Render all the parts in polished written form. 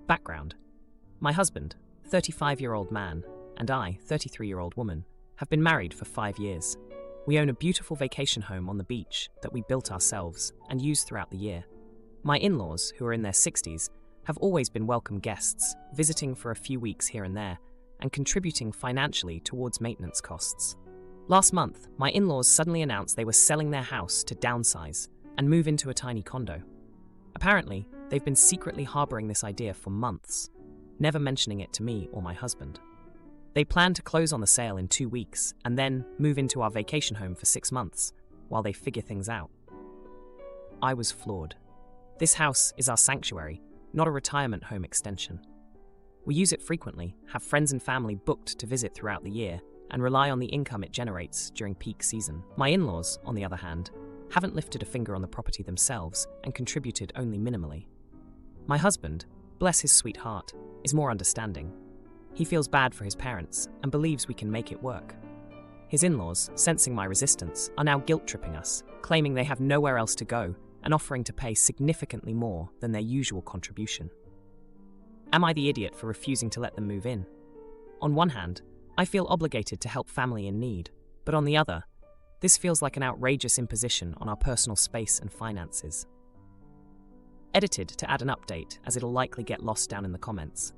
Background: my husband, 35-year-old man, and I, 33-year-old woman, have been married for 5 years. We own a beautiful vacation home on the beach that we built ourselves and use throughout the year. My in-laws, who are in their 60s, have always been welcome guests, visiting for a few weeks here and there, and contributing financially towards maintenance costs. Last month, my in-laws suddenly announced they were selling their house to downsize and move into a tiny condo. Apparently, they've been secretly harboring this idea for months, never mentioning it to me or my husband. They plan to close on the sale in 2 weeks and then move into our vacation home for 6 months while they figure things out. I was floored. This house is our sanctuary, not a retirement home extension. We use it frequently, have friends and family booked to visit throughout the year, and rely on the income it generates during peak season. My in-laws, on the other hand, haven't lifted a finger on the property themselves and contributed only minimally. My husband, bless his sweet heart, is more understanding. He feels bad for his parents and believes we can make it work. His in-laws, sensing my resistance, are now guilt-tripping us, claiming they have nowhere else to go and offering to pay significantly more than their usual contribution. Am I the idiot for refusing to let them move in? On one hand, I feel obligated to help family in need, but on the other, this feels like an outrageous imposition on our personal space and finances. Edited to add an update, as it'll likely get lost down in the comments.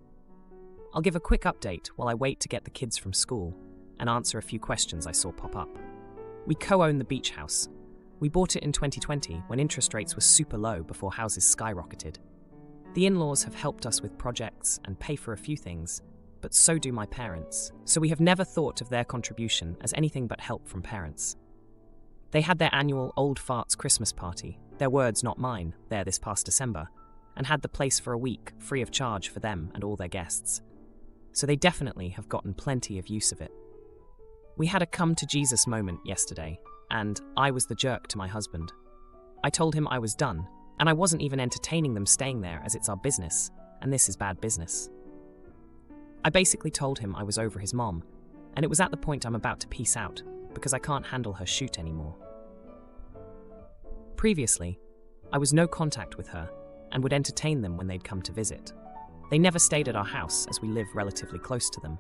I'll give a quick update while I wait to get the kids from school and answer a few questions I saw pop up. We co-own the beach house. We bought it in 2020 when interest rates were super low before houses skyrocketed. The in-laws have helped us with projects and pay for a few things, but so do my parents, so we have never thought of their contribution as anything but help from parents. They had their annual Old Farts Christmas party, their words not mine, there this past December, and had the place for a week free of charge for them and all their guests. So they definitely have gotten plenty of use of it. We had a come-to-Jesus moment yesterday, and I was the jerk to my husband. I told him I was done, and I wasn't even entertaining them staying there as it's our business, and this is bad business. I basically told him I was over his mom, and it was at the point I'm about to peace out, because I can't handle her shoot anymore. Previously, I was no contact with her, and would entertain them when they'd come to visit. They never stayed at our house as we live relatively close to them.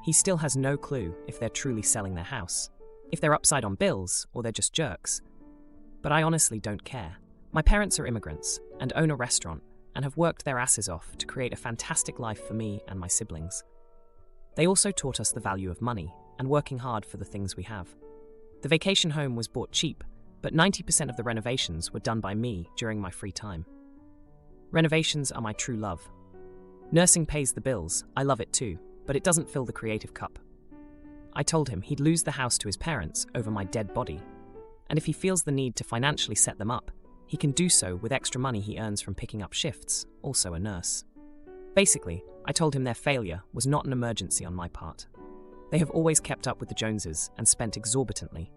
He still has no clue if they're truly selling their house, if they're upside on bills or they're just jerks. But I honestly don't care. My parents are immigrants and own a restaurant and have worked their asses off to create a fantastic life for me and my siblings. They also taught us the value of money and working hard for the things we have. The vacation home was bought cheap, but 90% of the renovations were done by me during my free time. Renovations are my true love. Nursing pays the bills, I love it too, but it doesn't fill the creative cup. I told him he'd lose the house to his parents over my dead body, and if he feels the need to financially set them up, he can do so with extra money he earns from picking up shifts, also a nurse. Basically, I told him their failure was not an emergency on my part. They have always kept up with the Joneses and spent exorbitantly.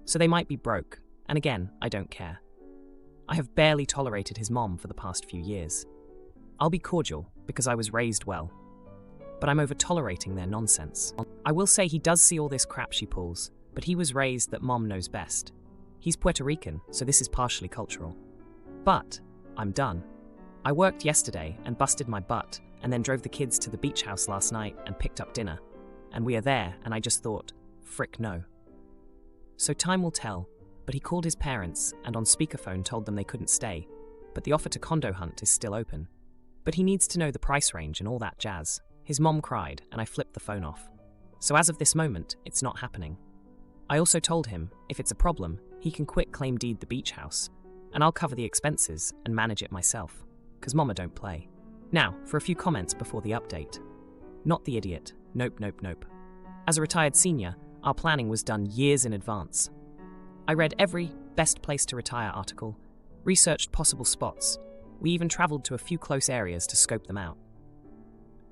So they might be broke, and again, I don't care. I have barely tolerated his mom for the past few years. I'll be cordial because I was raised well, but I'm over-tolerating their nonsense. I will say he does see all this crap she pulls, but he was raised that mom knows best. He's Puerto Rican, so this is partially cultural. But I'm done. I worked yesterday and busted my butt, and then drove the kids to the beach house last night and picked up dinner. And we are there, and I just thought, frick no. So time will tell, but he called his parents and on speakerphone told them they couldn't stay, but the offer to condo hunt is still open. But he needs to know the price range and all that jazz. His mom cried, and I flipped the phone off. So as of this moment, it's not happening. I also told him, if it's a problem, he can quit claim deed the beach house, and I'll cover the expenses and manage it myself, because mama don't play. Now, for a few comments before the update. Not the idiot. Nope, nope, nope. As a retired senior, our planning was done years in advance. I read every best place to retire article, researched possible spots. We even traveled to a few close areas to scope them out.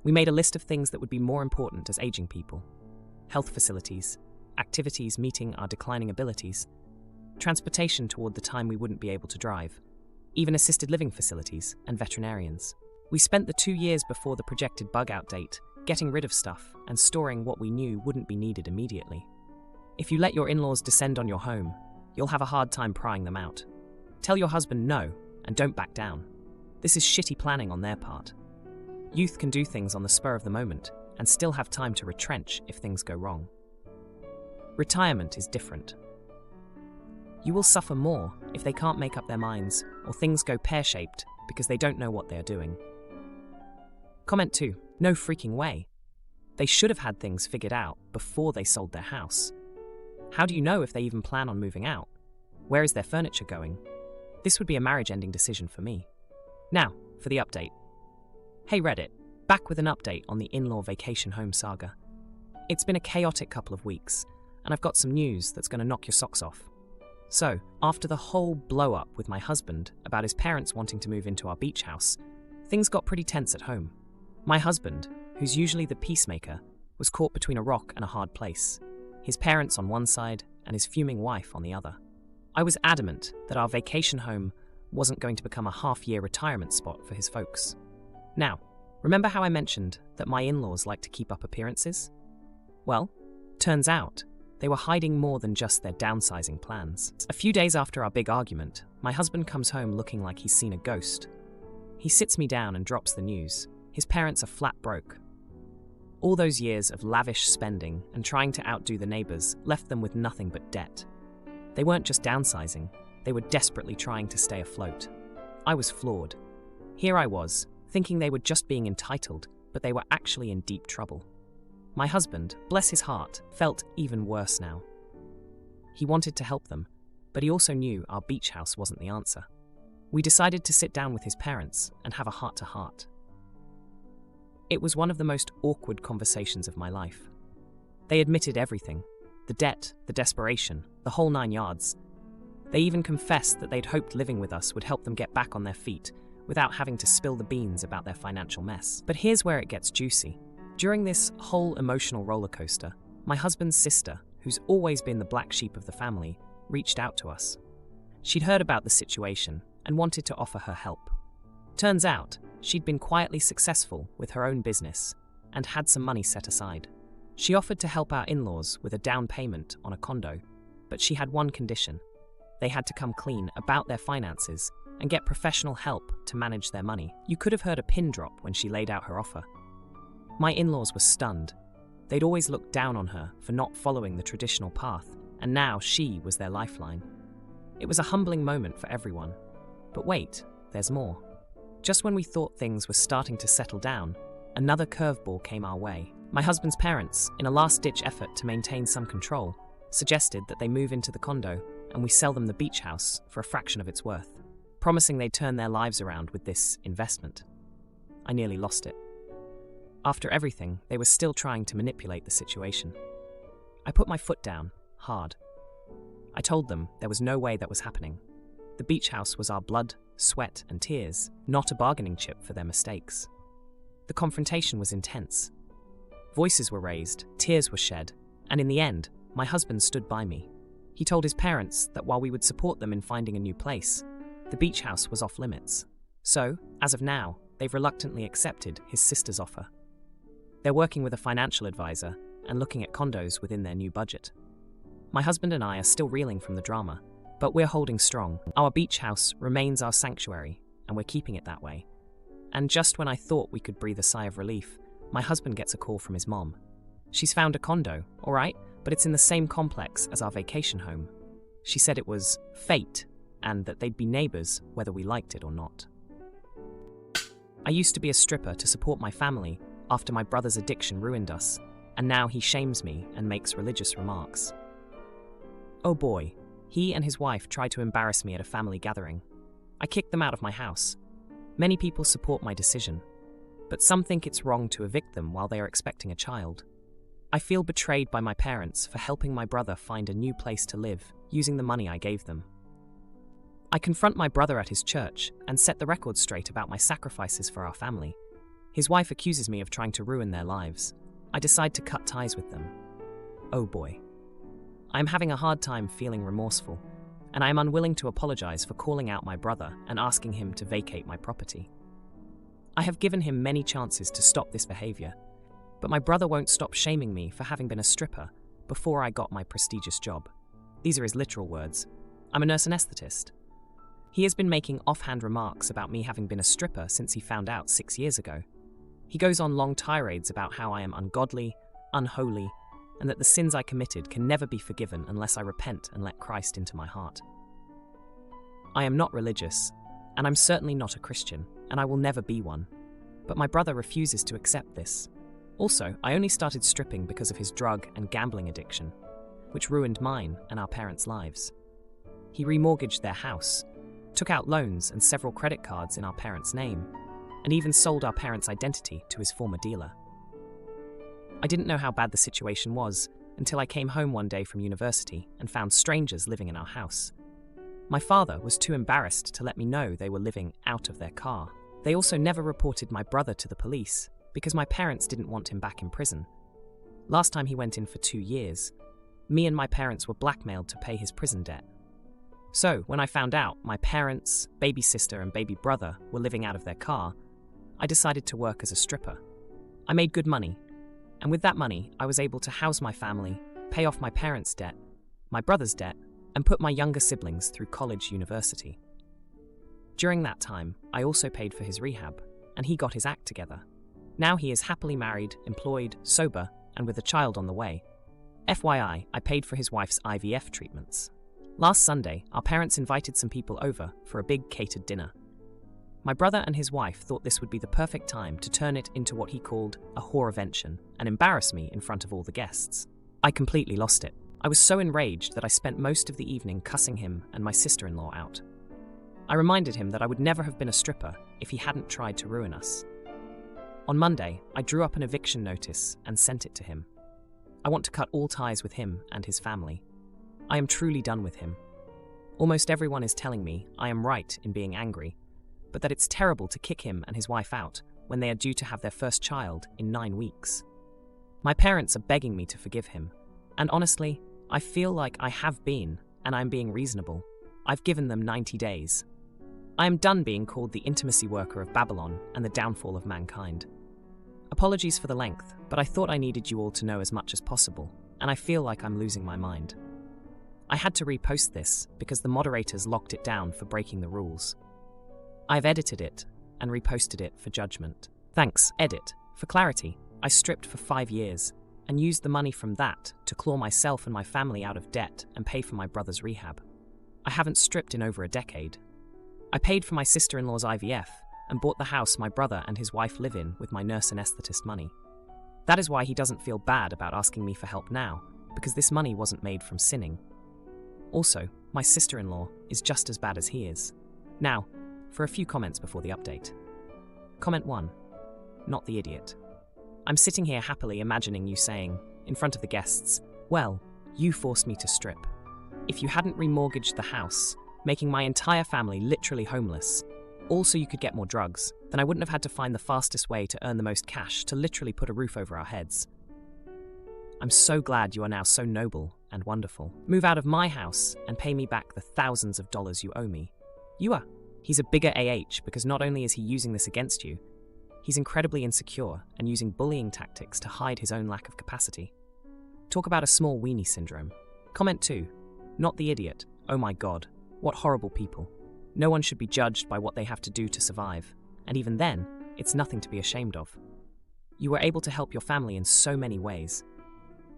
We made a list of things that would be more important as aging people. Health facilities, activities meeting our declining abilities, transportation toward the time we wouldn't be able to drive, even assisted living facilities and veterinarians. We spent the 2 years before the projected bug-out date getting rid of stuff and storing what we knew wouldn't be needed immediately. If you let your in-laws descend on your home, you'll have a hard time prying them out. Tell your husband no, and don't back down. This is shitty planning on their part. Youth can do things on the spur of the moment and still have time to retrench if things go wrong. Retirement is different. You will suffer more if they can't make up their minds or things go pear-shaped because they don't know what they are doing. Comment 2. No freaking way. They should have had things figured out before they sold their house. How do you know if they even plan on moving out? Where is their furniture going? This would be a marriage-ending decision for me. Now, for the update. Hey Reddit, back with an update on the in-law vacation home saga. It's been a chaotic couple of weeks, and I've got some news that's going to knock your socks off. So, after the whole blow-up with my husband about his parents wanting to move into our beach house, things got pretty tense at home. My husband, who's usually the peacemaker, was caught between a rock and a hard place. His parents on one side and his fuming wife on the other. I was adamant that our vacation home wasn't going to become a half-year retirement spot for his folks. Now, remember how I mentioned that my in-laws like to keep up appearances? Well, turns out they were hiding more than just their downsizing plans. A few days after our big argument, my husband comes home looking like he's seen a ghost. He sits me down and drops the news. His parents are flat broke. All those years of lavish spending and trying to outdo the neighbors left them with nothing but debt. They weren't just downsizing, they were desperately trying to stay afloat. I was floored. Here I was, thinking they were just being entitled, but they were actually in deep trouble. My husband, bless his heart, felt even worse now. He wanted to help them, but he also knew our beach house wasn't the answer. We decided to sit down with his parents and have a heart-to-heart. It was one of the most awkward conversations of my life. They admitted everything. The debt, the desperation, the whole 9 yards. They even confessed that they'd hoped living with us would help them get back on their feet without having to spill the beans about their financial mess. But here's where it gets juicy. During this whole emotional roller coaster, my husband's sister, who's always been the black sheep of the family, reached out to us. She'd heard about the situation and wanted to offer her help. Turns out, she'd been quietly successful with her own business and had some money set aside. She offered to help our in-laws with a down payment on a condo, but she had one condition. They had to come clean about their finances and get professional help to manage their money. You could have heard a pin drop when she laid out her offer. My in-laws were stunned. They'd always looked down on her for not following the traditional path, and now she was their lifeline. It was a humbling moment for everyone. But wait, there's more. Just when we thought things were starting to settle down, another curveball came our way. My husband's parents, in a last-ditch effort to maintain some control, suggested that they move into the condo and we sell them the beach house for a fraction of its worth, promising they'd turn their lives around with this investment. I nearly lost it. After everything, they were still trying to manipulate the situation. I put my foot down, hard. I told them there was no way that was happening. The beach house was our blood, sweat, and tears, not a bargaining chip for their mistakes. The confrontation was intense. Voices were raised, tears were shed, and in the end, my husband stood by me. He told his parents that while we would support them in finding a new place, the beach house was off limits. So, as of now, they've reluctantly accepted his sister's offer. They're working with a financial advisor and looking at condos within their new budget. My husband and I are still reeling from the drama, but we're holding strong. Our beach house remains our sanctuary, and we're keeping it that way. And just when I thought we could breathe a sigh of relief, my husband gets a call from his mom. She's found a condo, all right, but it's in the same complex as our vacation home. She said it was fate, and that they'd be neighbors whether we liked it or not. I used to be a stripper to support my family after my brother's addiction ruined us, and now he shames me and makes religious remarks. Oh boy, he and his wife tried to embarrass me at a family gathering. I kicked them out of my house. Many people support my decision, but some think it's wrong to evict them while they are expecting a child. I feel betrayed by my parents for helping my brother find a new place to live using the money I gave them. I confront my brother at his church and set the record straight about my sacrifices for our family. His wife accuses me of trying to ruin their lives. I decide to cut ties with them. Oh boy. I am having a hard time feeling remorseful, and I am unwilling to apologize for calling out my brother and asking him to vacate my property. I have given him many chances to stop this behavior, but my brother won't stop shaming me for having been a stripper before I got my prestigious job. These are his literal words. I'm a nurse anesthetist. He has been making offhand remarks about me having been a stripper since he found out 6 years ago. He goes on long tirades about how I am ungodly, unholy, and that the sins I committed can never be forgiven unless I repent and let Christ into my heart. I am not religious, and I'm certainly not a Christian, and I will never be one. But my brother refuses to accept this. Also, I only started stripping because of his drug and gambling addiction, which ruined mine and our parents' lives. He remortgaged their house, took out loans and several credit cards in our parents' name, and even sold our parents' identity to his former dealer. I didn't know how bad the situation was until I came home one day from university and found strangers living in our house. My father was too embarrassed to let me know they were living out of their car. They also never reported my brother to the police because my parents didn't want him back in prison. Last time he went in for 2 years, me and my parents were blackmailed to pay his prison debt. So, when I found out my parents, baby sister, and baby brother were living out of their car, I decided to work as a stripper. I made good money, and with that money, I was able to house my family, pay off my parents' debt, my brother's debt, and put my younger siblings through college, university. During that time, I also paid for his rehab, and he got his act together. Now he is happily married, employed, sober, and with a child on the way. FYI, I paid for his wife's IVF treatments. Last Sunday, our parents invited some people over for a big catered dinner. My brother and his wife thought this would be the perfect time to turn it into what he called a whorevention and embarrass me in front of all the guests. I completely lost it. I was so enraged that I spent most of the evening cussing him and my sister-in-law out. I reminded him that I would never have been a stripper if he hadn't tried to ruin us. On Monday, I drew up an eviction notice and sent it to him. I want to cut all ties with him and his family. I am truly done with him. Almost everyone is telling me I am right in being angry, but that it's terrible to kick him and his wife out when they are due to have their first child in 9 weeks. My parents are begging me to forgive him, and honestly, I feel like I have been, and I'm being reasonable. I've given them 90 days. I am done being called the intimacy worker of Babylon and the downfall of mankind. Apologies for the length, but I thought I needed you all to know as much as possible, and I feel like I'm losing my mind. I had to repost this because the moderators locked it down for breaking the rules. I've edited it and reposted it for judgment. Thanks, edit. For clarity, I stripped for 5 years and used the money from that to claw myself and my family out of debt and pay for my brother's rehab. I haven't stripped in over a decade. I paid for my sister-in-law's IVF and bought the house my brother and his wife live in with my nurse anesthetist money. That is why he doesn't feel bad about asking me for help now, because this money wasn't made from sinning. Also, my sister-in-law is just as bad as he is. Now, for a few comments before the update. Comment 1. Not the idiot. I'm sitting here happily imagining you saying, in front of the guests, well, you forced me to strip. If you hadn't remortgaged the house, making my entire family literally homeless, all so you could get more drugs, then I wouldn't have had to find the fastest way to earn the most cash to literally put a roof over our heads. I'm so glad you are now so noble and wonderful. Move out of my house and pay me back the thousands of dollars you owe me. You are. He's a bigger AH because not only is he using this against you, he's incredibly insecure and using bullying tactics to hide his own lack of capacity. Talk about a small weenie syndrome. Comment 2. Not the idiot. Oh my god. What horrible people. No one should be judged by what they have to do to survive, and even then, it's nothing to be ashamed of. You were able to help your family in so many ways.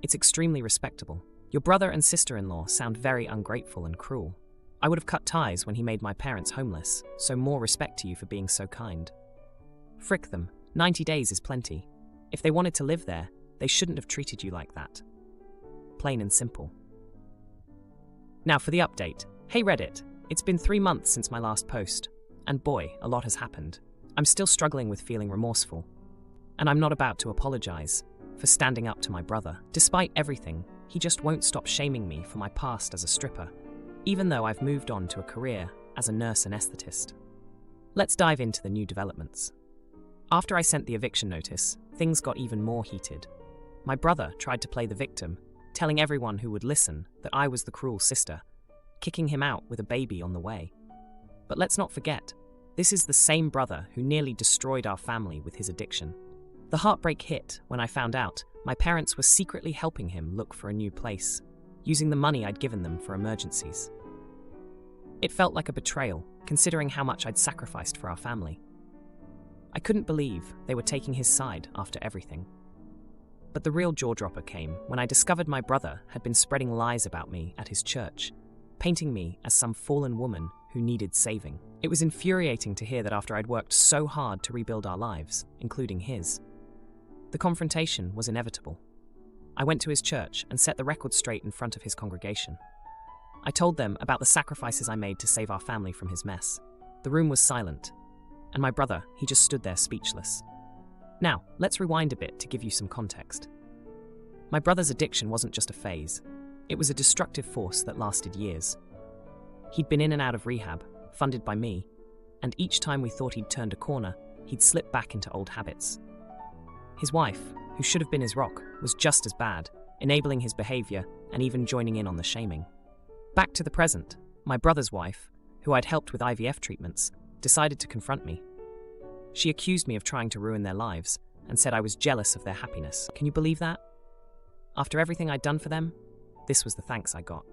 It's extremely respectable. Your brother and sister-in-law sound very ungrateful and cruel. I would have cut ties when he made my parents homeless, so more respect to you for being so kind. Frick them. 90 days is plenty. If they wanted to live there, they shouldn't have treated you like that. Plain and simple. Now for the update. Hey Reddit, it's been 3 months since my last post, and boy, a lot has happened. I'm still struggling with feeling remorseful, and I'm not about to apologize for standing up to my brother. Despite everything, he just won't stop shaming me for my past as a stripper, even though I've moved on to a career as a nurse anesthetist. Let's dive into the new developments. After I sent the eviction notice, things got even more heated. My brother tried to play the victim, telling everyone who would listen that I was the cruel sister, kicking him out with a baby on the way. But let's not forget, this is the same brother who nearly destroyed our family with his addiction. The heartbreak hit when I found out my parents were secretly helping him look for a new place, using the money I'd given them for emergencies. It felt like a betrayal, considering how much I'd sacrificed for our family. I couldn't believe they were taking his side after everything. But the real jaw-dropper came when I discovered my brother had been spreading lies about me at his church, painting me as some fallen woman who needed saving. It was infuriating to hear that after I'd worked so hard to rebuild our lives, including his. The confrontation was inevitable. I went to his church and set the record straight in front of his congregation. I told them about the sacrifices I made to save our family from his mess. The room was silent, and my brother, he just stood there speechless. Now, let's rewind a bit to give you some context. My brother's addiction wasn't just a phase. It was a destructive force that lasted years. He'd been in and out of rehab, funded by me, and each time we thought he'd turned a corner, he'd slip back into old habits. His wife, who should have been his rock, was just as bad, enabling his behavior and even joining in on the shaming. Back to the present, my brother's wife, who I'd helped with IVF treatments, decided to confront me. She accused me of trying to ruin their lives and said I was jealous of their happiness. Can you believe that? After everything I'd done for them, this was the thanks I got.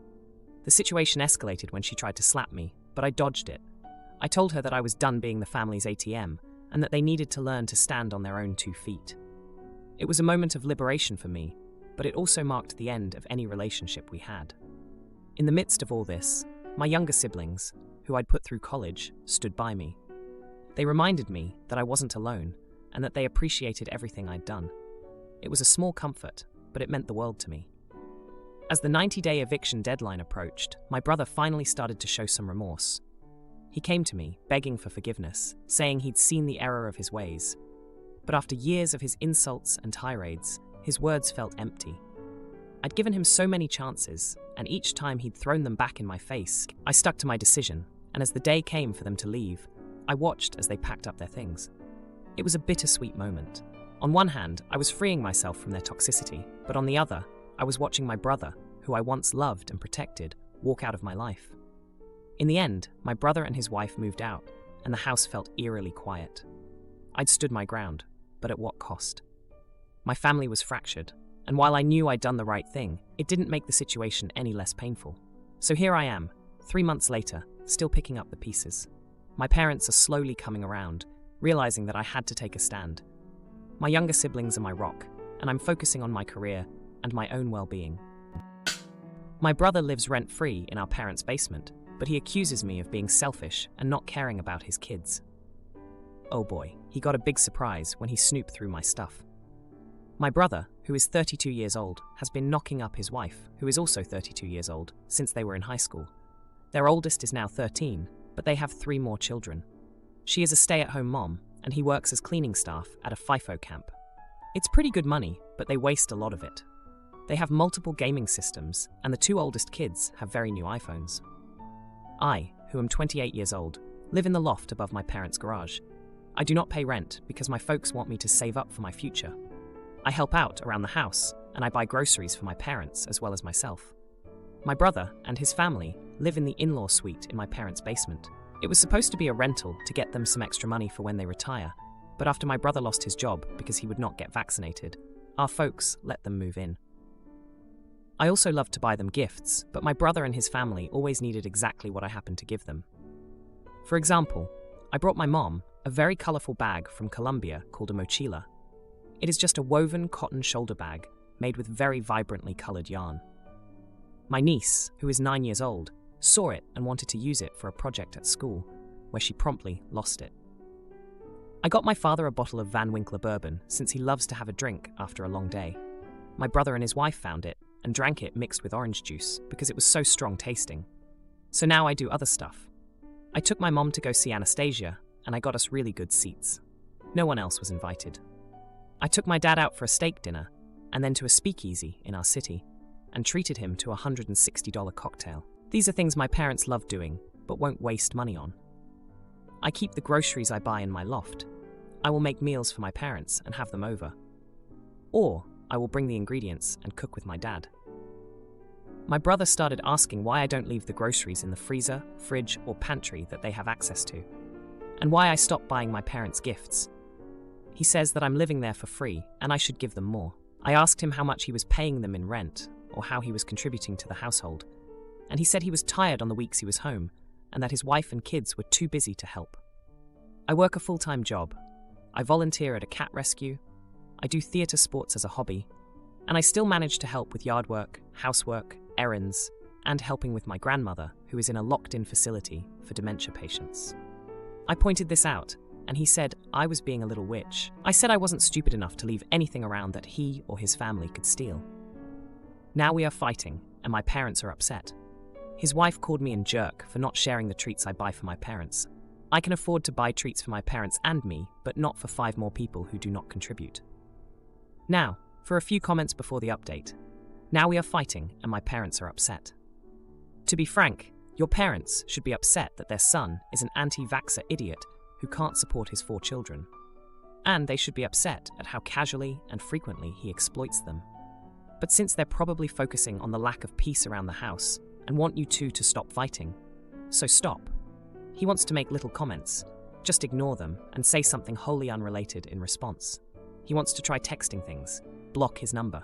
The situation escalated when she tried to slap me, but I dodged it. I told her that I was done being the family's ATM and that they needed to learn to stand on their own 2 feet. It was a moment of liberation for me, but it also marked the end of any relationship we had. In the midst of all this, my younger siblings, who I'd put through college, stood by me. They reminded me that I wasn't alone and that they appreciated everything I'd done. It was a small comfort, but it meant the world to me. As the 90-day eviction deadline approached, my brother finally started to show some remorse. He came to me, begging for forgiveness, saying he'd seen the error of his ways. But after years of his insults and tirades, his words felt empty. I'd given him so many chances, and each time he'd thrown them back in my face, I stuck to my decision, and as the day came for them to leave, I watched as they packed up their things. It was a bittersweet moment. On one hand, I was freeing myself from their toxicity, but on the other, I was watching my brother, who I once loved and protected, walk out of my life. In the end, my brother and his wife moved out, and the house felt eerily quiet. I'd stood my ground, but at what cost? My family was fractured, and while I knew I'd done the right thing, it didn't make the situation any less painful. So here I am, 3 months later, still picking up the pieces. My parents are slowly coming around, realizing that I had to take a stand. My younger siblings are my rock, and I'm focusing on my career and my own well-being. My brother lives rent-free in our parents' basement, but he accuses me of being selfish and not caring about his kids. Oh boy, he got a big surprise when he snooped through my stuff. My brother, who is 32 years old, has been knocking up his wife, who is also 32 years old, since they were in high school. Their oldest is now 13, but they have 3 more children. She is a stay-at-home mom, and he works as cleaning staff at a FIFO camp. It's pretty good money, but they waste a lot of it. They have multiple gaming systems, and the 2 oldest kids have very new iPhones. I, who am 28 years old, live in the loft above my parents' garage. I do not pay rent because my folks want me to save up for my future. I help out around the house, and I buy groceries for my parents as well as myself. My brother and his family live in the in-law suite in my parents' basement. It was supposed to be a rental to get them some extra money for when they retire, but after my brother lost his job because he would not get vaccinated, our folks let them move in. I also loved to buy them gifts, but my brother and his family always needed exactly what I happened to give them. For example, I brought my mom a very colorful bag from Colombia called a mochila. It is just a woven cotton shoulder bag made with very vibrantly colored yarn. My niece, who is 9 years old, saw it and wanted to use it for a project at school, where she promptly lost it. I got my father a bottle of Van Winkler bourbon since he loves to have a drink after a long day. My brother and his wife found it and drank it mixed with orange juice because it was so strong tasting. So now I do other stuff. I took my mom to go see Anastasia, and I got us really good seats. No one else was invited. I took my dad out for a steak dinner, and then to a speakeasy in our city, and treated him to a $160 cocktail. These are things my parents love doing, but won't waste money on. I keep the groceries I buy in my loft. I will make meals for my parents and have them over. Or I will bring the ingredients and cook with my dad. My brother started asking why I don't leave the groceries in the freezer, fridge, or pantry that they have access to, and why I stopped buying my parents gifts. He says that I'm living there for free and I should give them more. I asked him how much he was paying them in rent or how he was contributing to the household, and he said he was tired on the weeks he was home and that his wife and kids were too busy to help. I work a full-time job. I volunteer at a cat rescue, I do theatre sports as a hobby, and I still manage to help with yard work, housework, errands, and helping with my grandmother, who is in a locked-in facility for dementia patients. I pointed this out, and he said I was being a little witch. I said I wasn't stupid enough to leave anything around that he or his family could steal. Now we are fighting, and my parents are upset. His wife called me a jerk for not sharing the treats I buy for my parents. I can afford to buy treats for my parents and me, but not for 5 more people who do not contribute. Now, for a few comments before the update. Now we are fighting, and my parents are upset. To be frank, your parents should be upset that their son is an anti-vaxxer idiot who can't support his 4 children. And they should be upset at how casually and frequently he exploits them. But since they're probably focusing on the lack of peace around the house and want you two to stop fighting, so stop. He wants to make little comments. Just ignore them and say something wholly unrelated in response. He wants to try texting things. Block his number.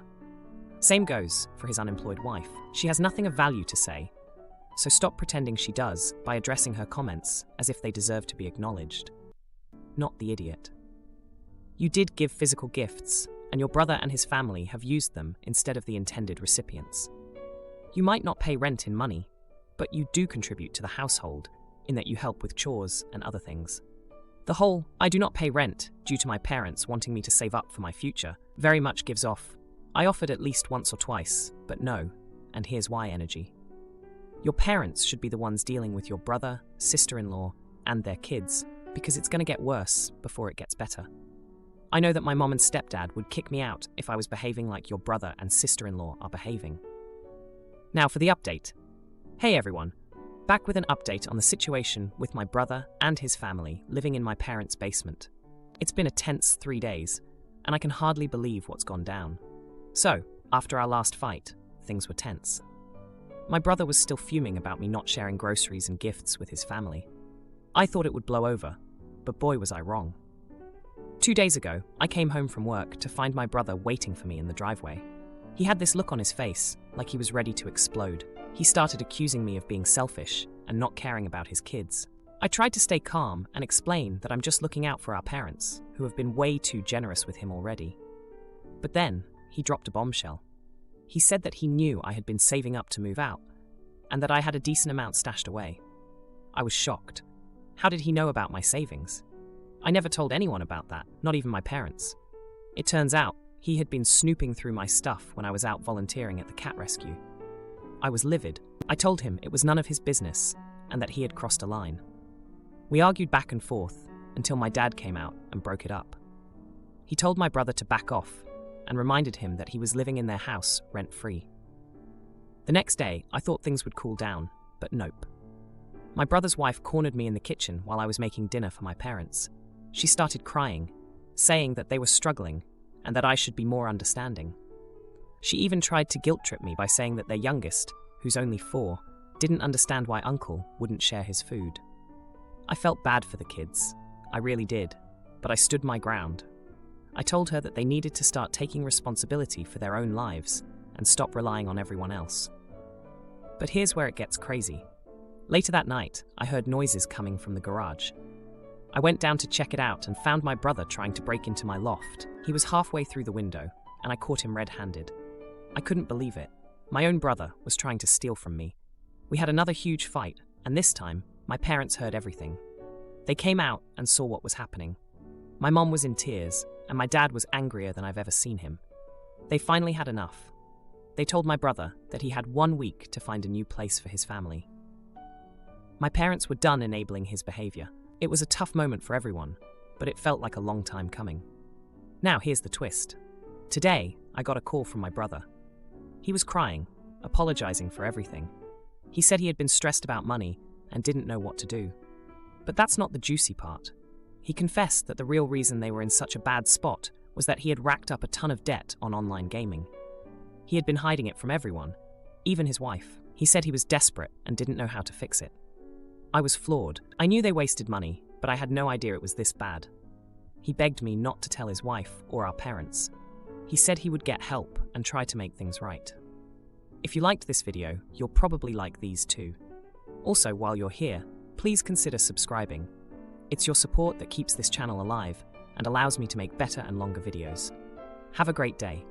Same goes for his unemployed wife. She has nothing of value to say, so stop pretending she does by addressing her comments as if they deserve to be acknowledged. Not the idiot. You did give physical gifts, and your brother and his family have used them instead of the intended recipients. You might not pay rent in money, but you do contribute to the household in that you help with chores and other things. The whole "I do not pay rent due to my parents wanting me to save up for my future" very much gives off "I offered at least once or twice, but no, and here's why" energy. Your parents should be the ones dealing with your brother, sister-in-law, and their kids, because it's going to get worse before it gets better. I know that my mom and stepdad would kick me out if I was behaving like your brother and sister-in-law are behaving. Now for the update. Hey everyone, back with an update on the situation with my brother and his family living in my parents' basement. It's been a tense 3 days, and I can hardly believe what's gone down. So, after our last fight, things were tense. My brother was still fuming about me not sharing groceries and gifts with his family. I thought it would blow over, but boy was I wrong. 2 days ago, I came home from work to find my brother waiting for me in the driveway. He had this look on his face, like he was ready to explode. He started accusing me of being selfish and not caring about his kids. I tried to stay calm and explain that I'm just looking out for our parents, who have been way too generous with him already. But then, he dropped a bombshell. He said that he knew I had been saving up to move out, and that I had a decent amount stashed away. I was shocked. How did he know about my savings? I never told anyone about that, not even my parents. It turns out, he had been snooping through my stuff when I was out volunteering at the cat rescue. I was livid. I told him it was none of his business, and that he had crossed a line. We argued back and forth until my dad came out and broke it up. He told my brother to back off and reminded him that he was living in their house rent-free. The next day, I thought things would cool down, but nope. My brother's wife cornered me in the kitchen while I was making dinner for my parents. She started crying, saying that they were struggling and that I should be more understanding. She even tried to guilt-trip me by saying that their youngest, who's only 4, didn't understand why Uncle wouldn't share his food. I felt bad for the kids. I really did, but I stood my ground. I told her that they needed to start taking responsibility for their own lives and stop relying on everyone else. But here's where it gets crazy. Later that night, I heard noises coming from the garage. I went down to check it out and found my brother trying to break into my loft. He was halfway through the window, and I caught him red-handed. I couldn't believe it. My own brother was trying to steal from me. We had another huge fight, and this time, my parents heard everything. They came out and saw what was happening. My mom was in tears, and my dad was angrier than I've ever seen him. They finally had enough. They told my brother that he had 1 week to find a new place for his family. My parents were done enabling his behavior. It was a tough moment for everyone, but it felt like a long time coming. Now here's the twist. Today, I got a call from my brother. He was crying, apologizing for everything. He said he had been stressed about money and didn't know what to do. But that's not the juicy part. He confessed that the real reason they were in such a bad spot was that he had racked up a ton of debt on online gaming. He had been hiding it from everyone, even his wife. He said he was desperate and didn't know how to fix it. I was floored. I knew they wasted money, but I had no idea it was this bad. He begged me not to tell his wife or our parents. He said he would get help and try to make things right. If you liked this video, you'll probably like these too. Also, while you're here, please consider subscribing. It's your support that keeps this channel alive and allows me to make better and longer videos. Have a great day.